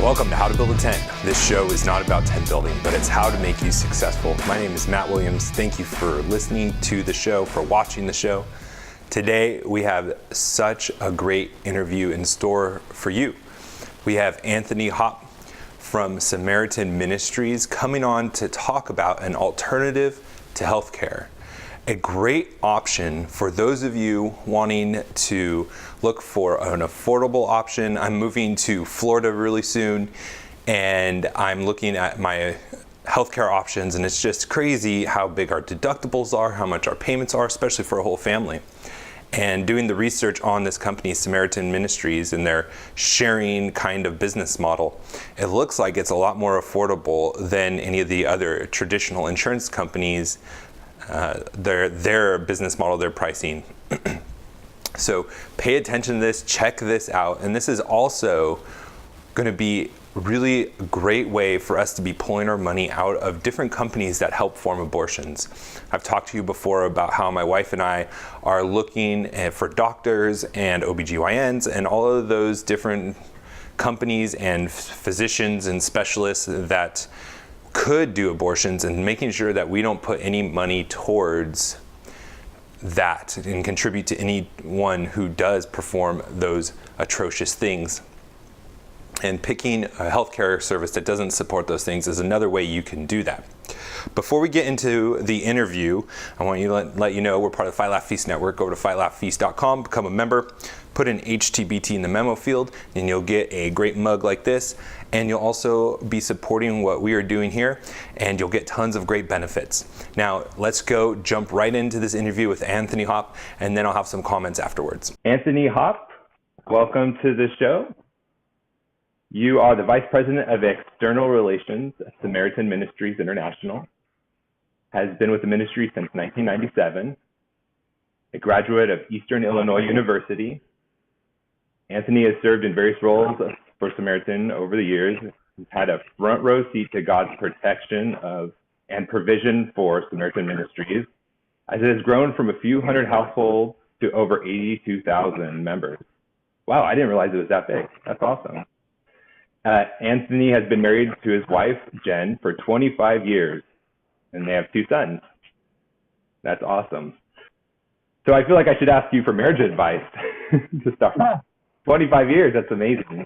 Welcome to How to Build a Tent. This show is not about tent building, but it's how to make you successful. My name is Matt Williams. Thank you for listening to the show, for watching the show. Today, we have such a great interview in store for you. We have Anthony Hopp from Samaritan Ministries coming on to talk about an alternative to healthcare. A great option for those of you wanting to look for an affordable option. I'm moving to Florida really soon, and I'm looking at my healthcare options, and it's just crazy how big our deductibles are, how much our payments are, especially for a whole family. And doing the research on this company, Samaritan Ministries, and their sharing kind of business model, it looks like it's a lot more affordable than any of the other traditional insurance companies. Their business model, their pricing. So pay attention to this, check this out. And this is also going to be really a great way for us to be pulling our money out of different companies that help form abortions. I've talked to you before about how my wife and I are looking for doctors and OBGYNs and all of those different companies and physicians and specialists that could do abortions, and making sure that we don't put any money towards that and contribute to anyone who does perform those atrocious things. And picking a healthcare service that doesn't support those things is another way you can do that. Before we get into the interview, I want to let you know we're part of the Fight Laugh Feast Network. Go to fightlaughfeast.com, become a member, put in HtBT in the memo field, and you'll get a great mug like this. And you'll also be supporting what we are doing here, and you'll get tons of great benefits. Now, let's go jump right into this interview with Anthony Hopp, and then I'll have some comments afterwards. Anthony Hopp, welcome to the show. You are the Vice President of External Relations at Samaritan Ministries International, has been with the ministry since 1997, a graduate of Eastern Illinois University. Anthony has served in various roles for Samaritan over the years. He's had a front row seat to God's protection of and provision for Samaritan Ministries, as it has grown from a few hundred households to over 82,000 members. Wow, I didn't realize it was that big. That's awesome. Anthony has been married to his wife, Jen, for 25 years, and they have 2 sons. That's awesome. So I feel like I should ask you for marriage advice to start. 25 years, that's amazing.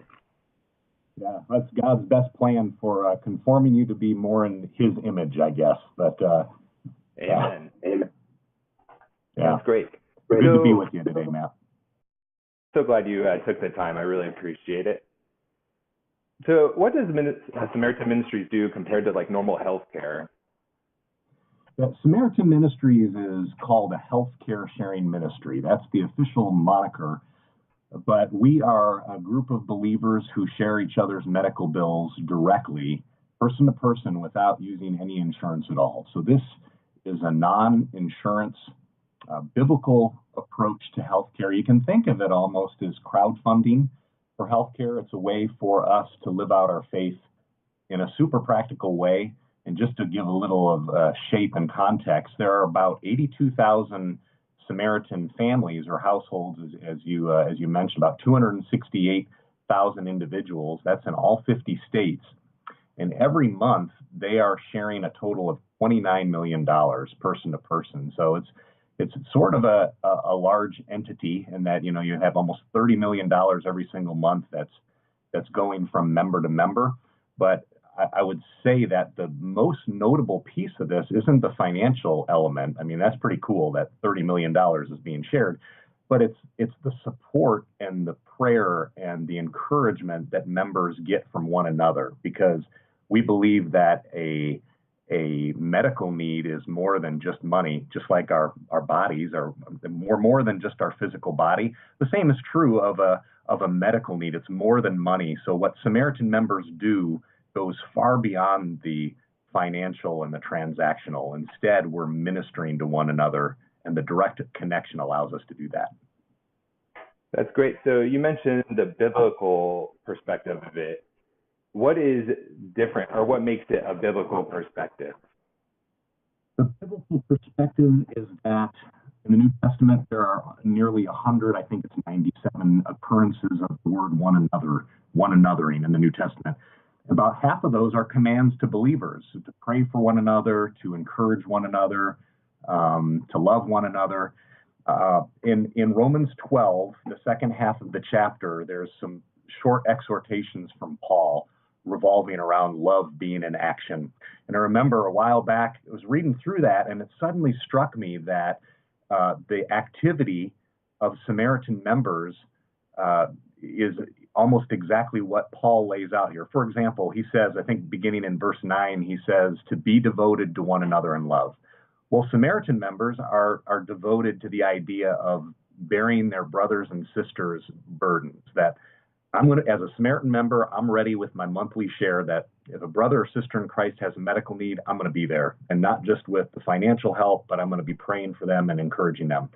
Yeah, that's God's best plan for conforming you to be more in His image, I guess. But Amen. Amen. Yeah, that's great. Good to be with you today, Matt. So glad you took the time. I really appreciate it. So, what does Samaritan Ministries do compared to like normal healthcare? Samaritan Ministries is called a healthcare sharing ministry. That's the official moniker. But we are a group of believers who share each other's medical bills directly, person to person, without using any insurance at all. So this is a non-insurance, biblical approach to healthcare. You can think of it almost as crowdfunding for healthcare. It's a way for us to live out our faith in a super practical way. And just to give a little of shape and context, there are about 82,000 Samaritan families or households, as you mentioned, about 268,000 individuals. That's in all 50 states. And every month, they are sharing a total of $29 million person to person. So it's sort of a large entity in that, you have almost $30 million every single month that's going from member to member. But I would say that the most notable piece of this isn't the financial element. I mean, that's pretty cool that $30 million is being shared, but it's the support and the prayer and the encouragement that members get from one another, because we believe that a medical need is more than just money, just like our bodies are more than just our physical body. The same is true of a medical need. It's more than money. So what Samaritan members do goes far beyond the financial and the transactional. Instead, we're ministering to one another, and the direct connection allows us to do that. That's great. So you mentioned the biblical perspective of it. What is different, or what makes it a biblical perspective? The biblical perspective is that in the New Testament, there are nearly 100, I think it's 97 occurrences of the word one one anothering in the New Testament. About half of those are commands to believers to pray for one another, to encourage one another, to love one another. In Romans 12, the second half of the chapter, there's some short exhortations from Paul revolving around love being in action. And I remember a while back, I was reading through that, and it suddenly struck me that the activity of Samaritan members is almost exactly what Paul lays out here. For example, he says, I think beginning in verse 9, he says, to be devoted to one another in love. Well, Samaritan members are devoted to the idea of bearing their brothers and sisters' burdens. That as a Samaritan member, I'm ready with my monthly share that if a brother or sister in Christ has a medical need, I'm going to be there. And not just with the financial help, but I'm going to be praying for them and encouraging them.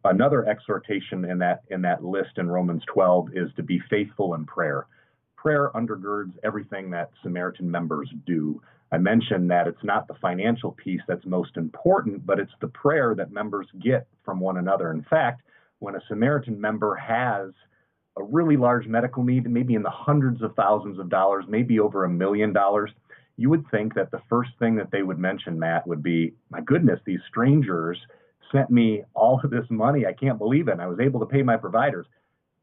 Another exhortation in that list in Romans 12 is to be faithful in prayer. Prayer undergirds everything that Samaritan members do. I mentioned that it's not the financial piece that's most important, but it's the prayer that members get from one another. In fact, when a Samaritan member has a really large medical need, maybe in the hundreds of thousands of dollars, maybe over $1 million, you would think that the first thing that they would mention, Matt, would be, my goodness, these strangers sent me all of this money. I can't believe it. And I was able to pay my providers.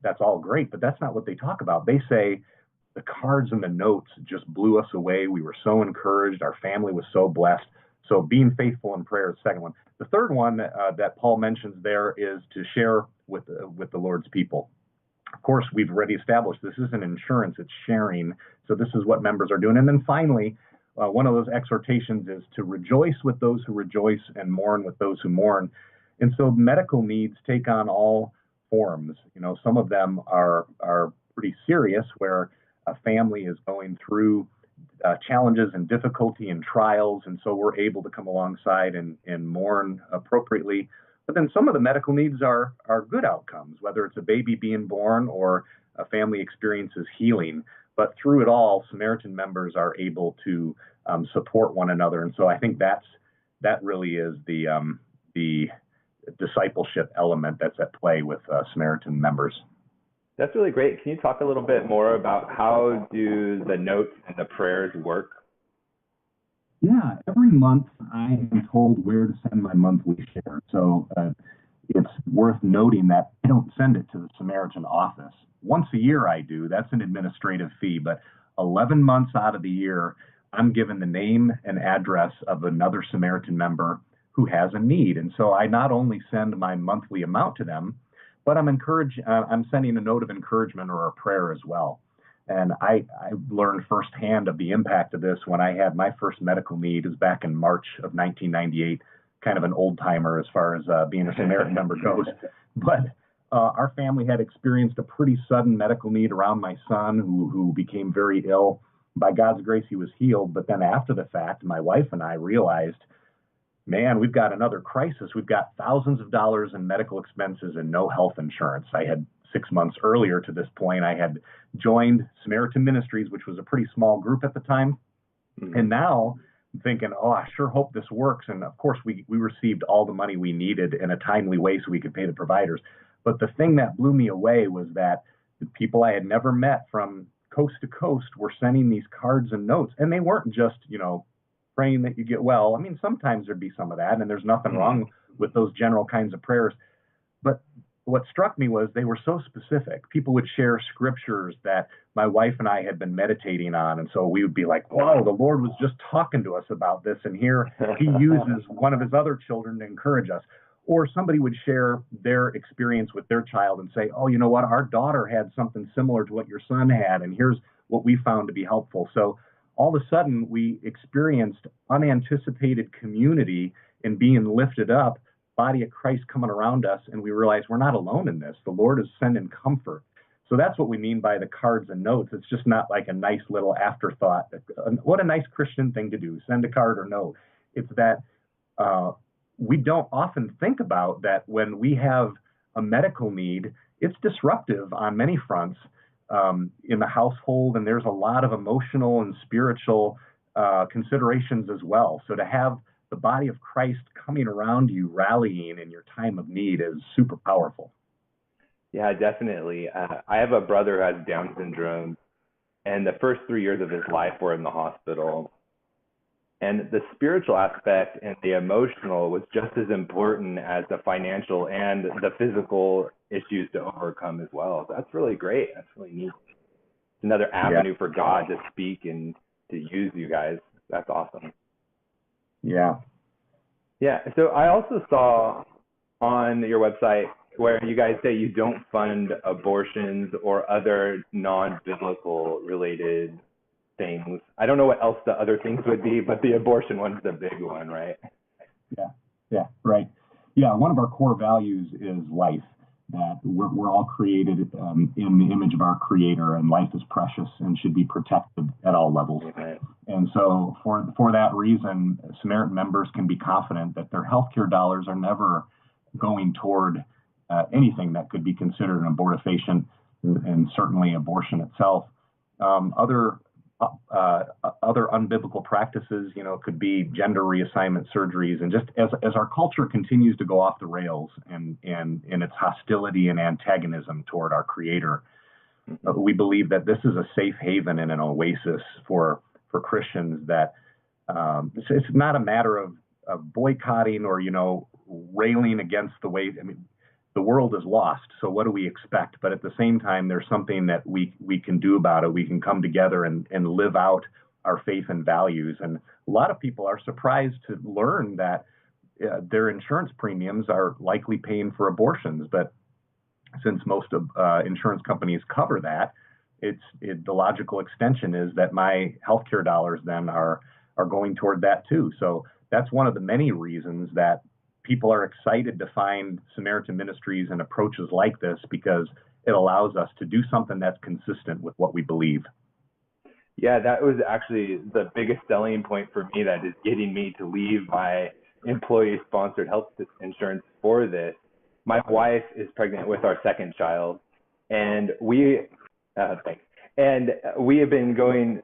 That's all great, but that's not what they talk about. They say the cards and the notes just blew us away. We were so encouraged. Our family was so blessed. So being faithful in prayer is the second one. The third one that Paul mentions there is to share with the Lord's people. Of course, we've already established this isn't insurance, it's sharing. So this is what members are doing. And then finally, one of those exhortations is to rejoice with those who rejoice and mourn with those who mourn. And so medical needs take on all forms. You know, some of them are pretty serious, where a family is going through challenges and difficulty and trials, and so we're able to come alongside and mourn appropriately. But then some of the medical needs are good outcomes, whether it's a baby being born or a family experiences healing. But through it all, Samaritan members are able to support one another. And so I think that really is the discipleship element that's at play with Samaritan members. That's really great. Can you talk a little bit more about how do the notes and the prayers work? Yeah, every month I am told where to send my monthly share. So it's worth noting that I don't send it to the Samaritan office. Once a year I do. That's an administrative fee. But 11 months out of the year, I'm given the name and address of another Samaritan member who has a need. And so I not only send my monthly amount to them, but I'm sending a note of encouragement or a prayer as well. And I learned firsthand of the impact of this when I had my first medical need. It was back in March of 1998, kind of an old timer as far as being a Samaritan member goes. But our family had experienced a pretty sudden medical need around my son who became very ill. By God's grace, he was healed. But then after the fact, my wife and I realized, man, we've got another crisis. We've got thousands of dollars in medical expenses and no health insurance. I had 6 months earlier to this point, I had joined Samaritan Ministries, which was a pretty small group at the time. Mm-hmm. And now I'm thinking, I sure hope this works. And of course, we received all the money we needed in a timely way so we could pay the providers. But the thing that blew me away was that the people I had never met from coast to coast were sending these cards and notes. And they weren't just, praying that you get well. I mean, sometimes there'd be some of that, and there's nothing wrong with those general kinds of prayers. But what struck me was they were so specific. People would share scriptures that my wife and I had been meditating on. And so we would be like, whoa, the Lord was just talking to us about this. And here he uses one of his other children to encourage us. Or somebody would share their experience with their child and say, oh, you know what, our daughter had something similar to what your son had, and here's what we found to be helpful. So all of a sudden, we experienced unanticipated community and being lifted up, body of Christ coming around us, and we realized we're not alone in this. The Lord is sending comfort. So that's what we mean by the cards and notes. It's just not like a nice little afterthought. What a nice Christian thing to do, send a card or note. It's that we don't often think about that when we have a medical need, it's disruptive on many fronts in the household, and there's a lot of emotional and spiritual considerations as well. So to have the body of Christ coming around you, rallying in your time of need is super powerful. Yeah, definitely. I have a brother who has Down syndrome, and the first 3 years of his life were in the hospital. And the spiritual aspect and the emotional was just as important as the financial and the physical issues to overcome as well. So that's really great. That's really neat. It's another avenue for God to speak and to use you guys. That's awesome. Yeah. Yeah. So I also saw on your website where you guys say you don't fund abortions or other non-biblical related things. I don't know what else the other things would be, but the abortion one's the big one, right? Yeah, right. Yeah, one of our core values is life, that we're all created in the image of our Creator, and life is precious and should be protected at all levels. Right. And so for that reason, Samaritan members can be confident that their healthcare dollars are never going toward anything that could be considered an abortifacient, and certainly abortion itself. Other unbiblical practices, could be gender reassignment surgeries, and just as our culture continues to go off the rails and in its hostility and antagonism toward our Creator, we believe that this is a safe haven and an oasis for Christians. That it's not a matter of boycotting or railing against the way. I mean, the world is lost, so what do we expect? But at the same time, there's something that we can do about it. We can come together and live out our faith and values. And a lot of people are surprised to learn that their insurance premiums are likely paying for abortions. But since most of insurance companies cover that, the logical extension is that my healthcare dollars then are going toward that too. So that's one of the many reasons that people are excited to find Samaritan Ministries and approaches like this, because it allows us to do something that's consistent with what we believe. Yeah, that was actually the biggest selling point for me, that is getting me to leave my employee-sponsored health insurance for this. My wife is pregnant with our second child, and we have been going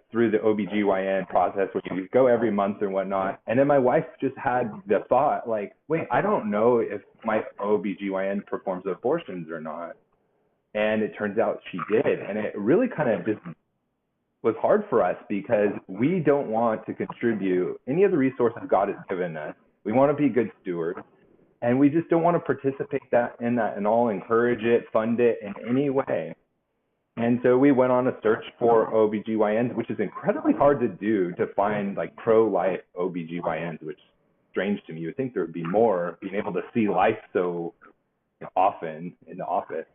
through the OBGYN process, where you go every month or whatnot. And then my wife just had the thought, like, wait, I don't know if my OBGYN performs abortions or not. And it turns out she did. And it really kind of just was hard for us, because we don't want to contribute any of the resources God has given us. We want to be good stewards, and we just don't want to participate in that and all, encourage it, fund it in any way. And so we went on a search for OBGYNs, which is incredibly hard to do, to find like pro-life OBGYNs, which is strange to me. You would think there would be more, being able to see life so often in the office.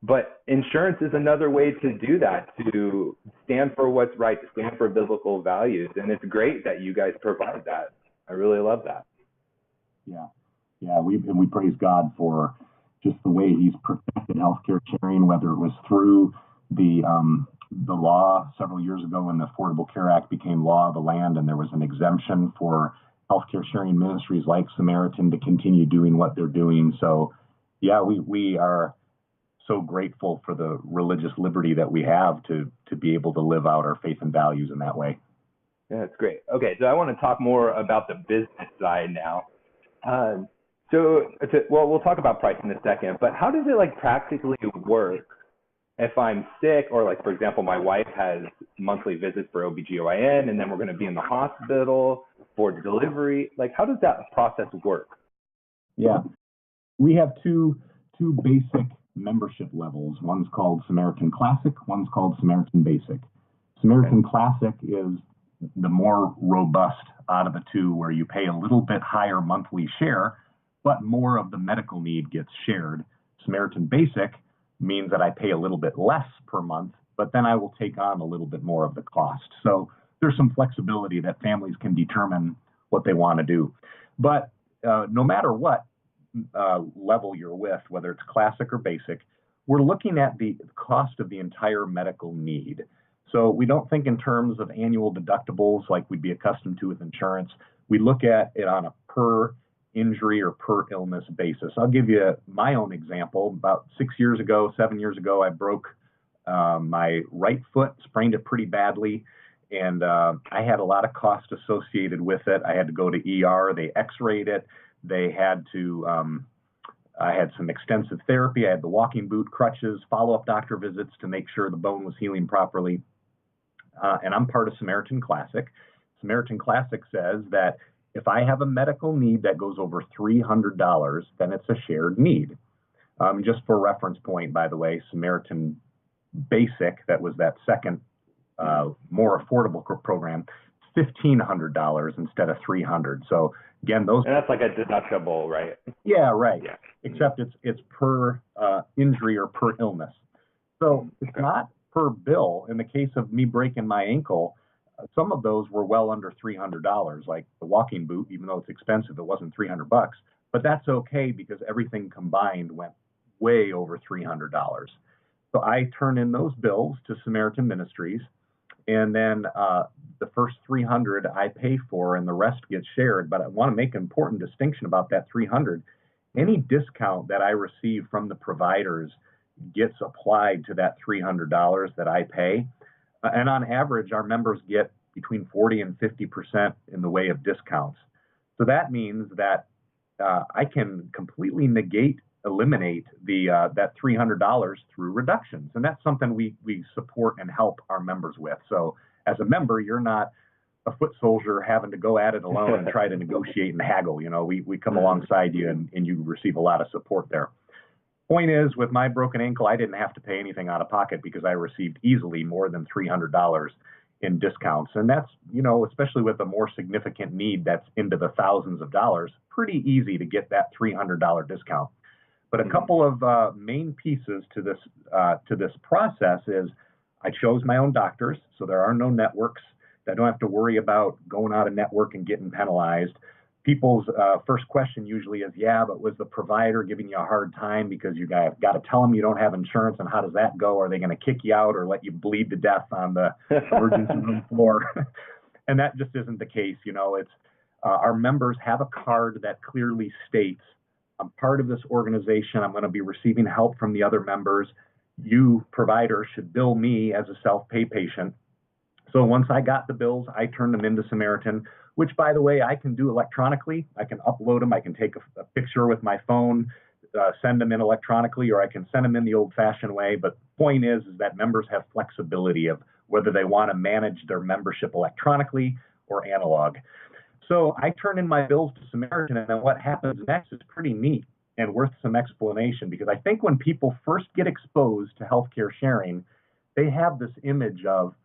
But insurance is another way to do that, to stand for what's right, to stand for biblical values. And it's great that you guys provide that. I really love that. Yeah, we praise God for just the way He's protected healthcare sharing, whether it was through the law several years ago when the Affordable Care Act became law of the land, and there was an exemption for healthcare sharing ministries like Samaritan to continue doing what they're doing. So, yeah, we are so grateful for the religious liberty that we have to be able to live out our faith and values in that way. Yeah, that's great. Okay, so I want to talk more about the business side now. We'll talk about price in a second, but how does it practically work if I'm sick, or for example, my wife has monthly visits for OBGYN, and then we're going to be in the hospital for delivery? How does that process work? Yeah, we have two basic membership levels. One's called Samaritan Classic, one's called Samaritan Basic. Samaritan Classic is the more robust out of the two, where you pay a little bit higher monthly share, but more of the medical need gets shared. Samaritan Basic means that I pay a little bit less per month, but then I will take on a little bit more of the cost. So there's some flexibility that families can determine what they want to do. But no matter what level you're with, whether it's classic or basic, we're looking at the cost of the entire medical need. So we don't think in terms of annual deductibles like we'd be accustomed to with insurance. We look at it on a per injury or per illness basis. I'll give you my own example. About 7 years ago, I broke my right foot, sprained it pretty badly, and I had a lot of cost associated with it. I had to go to ER. They x-rayed it. They had to I had some extensive therapy. I had the walking boot, crutches, follow-up doctor visits to make sure the bone was healing properly. And I'm part of Samaritan Classic. Samaritan Classic says that if I have a medical need that goes over $300, then it's a shared need. Just for reference point, by the way, Samaritan Basic, that was that second more affordable program, $1,500 instead of $300. So again, those. And that's like a deductible, right? Yeah, right. Yeah. Except it's per injury or per illness. So it's not per bill. In the case of me breaking my ankle, some of those were well under $300, like the walking boot, even though it's expensive, it wasn't $300. But that's okay because everything combined went way over $300. So I turn in those bills to Samaritan Ministries, and then the first $300 I pay for, and the rest gets shared. But I want to make an important distinction about that $300. Any discount that I receive from the providers gets applied to that $300 that I pay. And on average, our members get between 40 and 50% in the way of discounts. So that means that I can completely eliminate that $300 through reductions. And that's something we support and help our members with. So as a member, you're not a foot soldier having to go at it alone and try to negotiate and haggle. You know, we come alongside you and you receive a lot of support there. Point is, with my broken ankle, I didn't have to pay anything out of pocket because I received easily more than $300 in discounts. And that's, you know, especially with a more significant need that's into the thousands of dollars, pretty easy to get that $300 discount. But a couple of main pieces to this process is I chose my own doctors, so there are no networks. I don't have to worry about going out of network and getting penalized. People's first question usually is, yeah, but was the provider giving you a hard time because you got to tell them you don't have insurance, and how does that go? Are they going to kick you out or let you bleed to death on the emergency room floor? And that just isn't the case. You know, it's our members have a card that clearly states, I'm part of this organization. I'm going to be receiving help from the other members. You, provider, should bill me as a self-pay patient. So once I got the bills, I turned them into Samaritan, which, by the way, I can do electronically. I can upload them. I can take a picture with my phone, send them in electronically, or I can send them in the old-fashioned way. But the point is that members have flexibility of whether they want to manage their membership electronically or analog. So I turn in my bills to Samaritan, and then what happens next is pretty neat and worth some explanation, because I think when people first get exposed to healthcare sharing, they have this image of,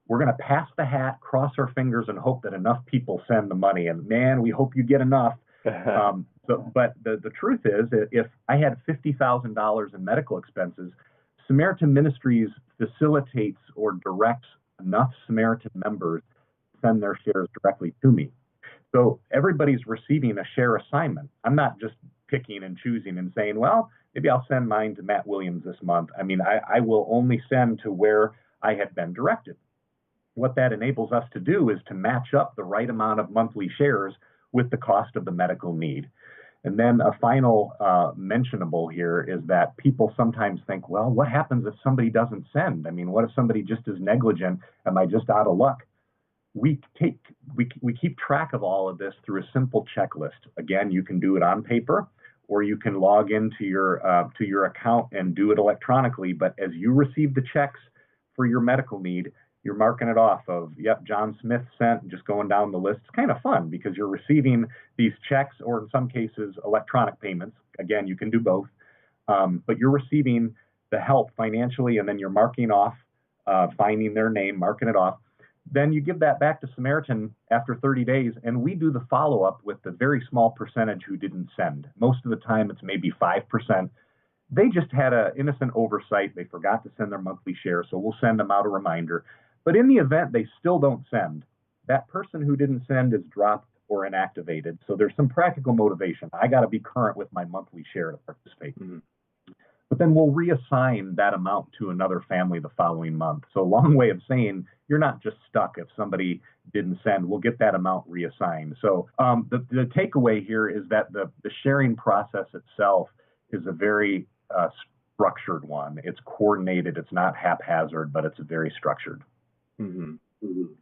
we're going to pass the hat, cross our fingers, and hope that enough people send the money. And man, we hope you get enough. But the truth is, if I had $50,000 in medical expenses, Samaritan Ministries facilitates or directs enough Samaritan members to send their shares directly to me. So everybody's receiving a share assignment. I'm not just picking and choosing and saying, well, maybe I'll send mine to Matt Williams this month. I mean, I will only send to where I had been directed. What that enables us to do is to match up the right amount of monthly shares with the cost of the medical need. And then a final mentionable here is that people sometimes think, well, what happens if somebody doesn't send? I mean, what if somebody just is negligent? Am I just out of luck? We keep track of all of this through a simple checklist. Again, you can do it on paper, or you can log into your account and do it electronically. But as you receive the checks for your medical need, you're marking it off of, yep, John Smith sent, just going down the list. It's kind of fun because you're receiving these checks, or in some cases, electronic payments. Again, you can do both. But you're receiving the help financially, and then you're marking off, finding their name, marking it off. Then you give that back to Samaritan after 30 days, and we do the follow-up with the very small percentage who didn't send. Most of the time, it's maybe 5%. They just had an innocent oversight. They forgot to send their monthly share, so we'll send them out a reminder. But in the event they still don't send, that person who didn't send is dropped or inactivated. So there's some practical motivation. I got to be current with my monthly share to participate. Mm-hmm. But then we'll reassign that amount to another family the following month. So a long way of saying you're not just stuck if somebody didn't send. We'll get that amount reassigned. So the takeaway here is that the sharing process itself is a very structured one. It's coordinated. It's not haphazard, but it's very structured. Mm-hmm. Mm-hmm.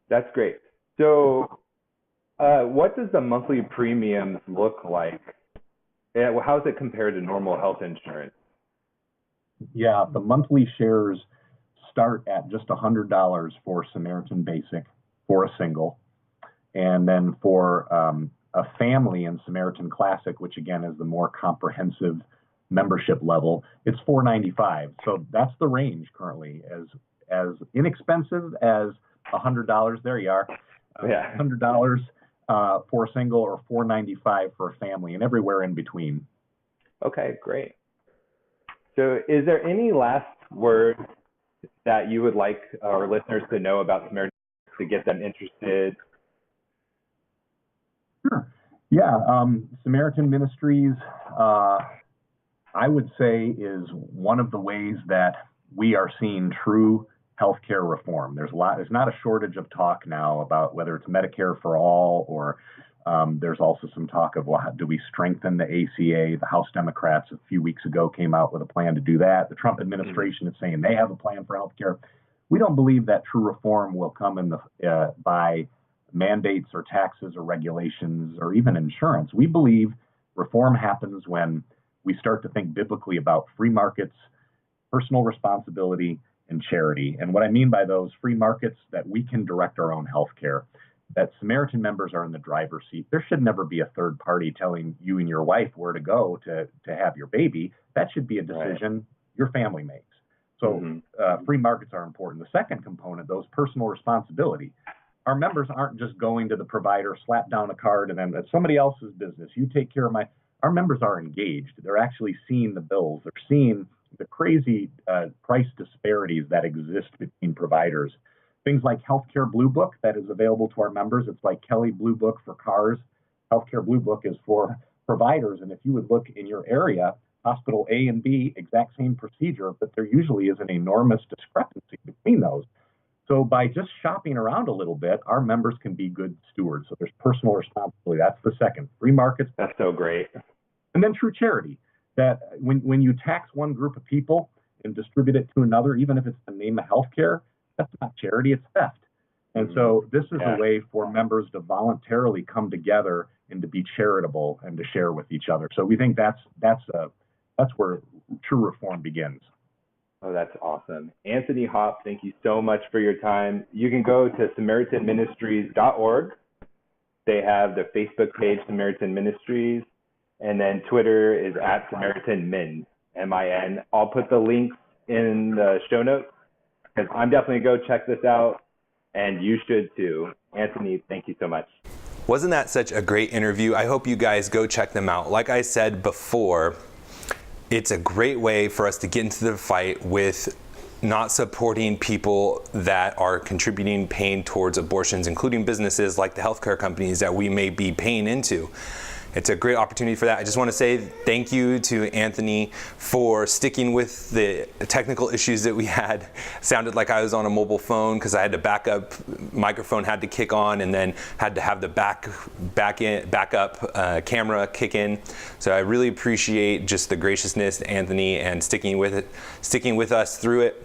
That's great. So what does the monthly premiums look like? How is it compared to normal health insurance? Yeah, the monthly shares start at just $100 for Samaritan Basic for a single. And then for a family in Samaritan Classic, which again is the more comprehensive membership level, it's $495. So that's the range currently, as inexpensive as $100. There you are. Yeah. $100 for a single, or $495 for a family, and everywhere in between. Okay, great. So is there any last words that you would like our listeners to know about Samaritan to get them interested? Sure. Yeah, Samaritan Ministries, I would say, is one of the ways that we are seeing true healthcare reform. There's not a shortage of talk now about whether it's Medicare for all, or there's also some talk of, well, do we strengthen the ACA? The House Democrats a few weeks ago came out with a plan to do that. The Trump administration is saying they have a plan for healthcare. We don't believe that true reform will come by mandates or taxes or regulations or even insurance. We believe reform happens when we start to think biblically about free markets, personal responsibility, and charity. And what I mean by those free markets, that we can direct our own health care, that Samaritan members are in the driver's seat. There should never be a third party telling you and your wife where to go to have your baby. That should be a decision your family makes. So free markets are important. The second component, those personal responsibility. Our members aren't just going to the provider, slap down a card, and then it's somebody else's business. You take care of our members are engaged. They're actually seeing the bills. They're seeing the crazy price disparities that exist between providers. Things like Healthcare Blue Book that is available to our members. It's like Kelly Blue Book for cars. Healthcare Blue Book is for providers. And if you would look in your area, hospital A and B, exact same procedure, but there usually is an enormous discrepancy between those. So by just shopping around a little bit, our members can be good stewards. So there's personal responsibility. That's the second. Free markets. That's so great. And then true charity, that when you tax one group of people and distribute it to another, even if it's the name of healthcare, that's not charity, it's theft. And so this is a way for members to voluntarily come together and to be charitable and to share with each other. So we think that's where true reform begins. Oh, that's awesome. Anthony Hopp, thank you so much for your time. You can go to SamaritanMinistries.org. They have the Facebook page, Samaritan Ministries, and then Twitter is @SamaritanMin, M-I-N. I'll put the links in the show notes, because I'm definitely going to go check this out, and you should too. Anthony, thank you so much. Wasn't that such a great interview? I hope you guys go check them out. Like I said before, it's a great way for us to get into the fight with not supporting people that are contributing pain towards abortions, including businesses like the healthcare companies that we may be paying into. It's a great opportunity for that. I just want to say thank you to Anthony for sticking with the technical issues that we had. Sounded like I was on a mobile phone because I had to backup, microphone had to kick on, and then had to have the backup camera kick in. So I really appreciate just the graciousness, Anthony, and sticking with us through it.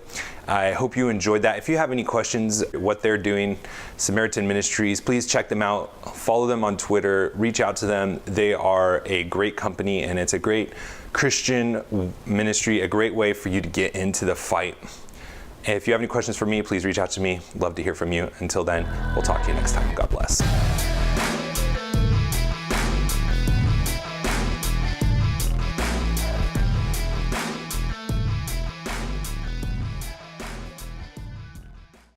I hope you enjoyed that. If you have any questions, what they're doing, Samaritan Ministries, please check them out. Follow them on Twitter. Reach out to them. They are a great company, and it's a great Christian ministry, a great way for you to get into the fight. And if you have any questions for me, please reach out to me. Love to hear from you. Until then, we'll talk to you next time. God bless.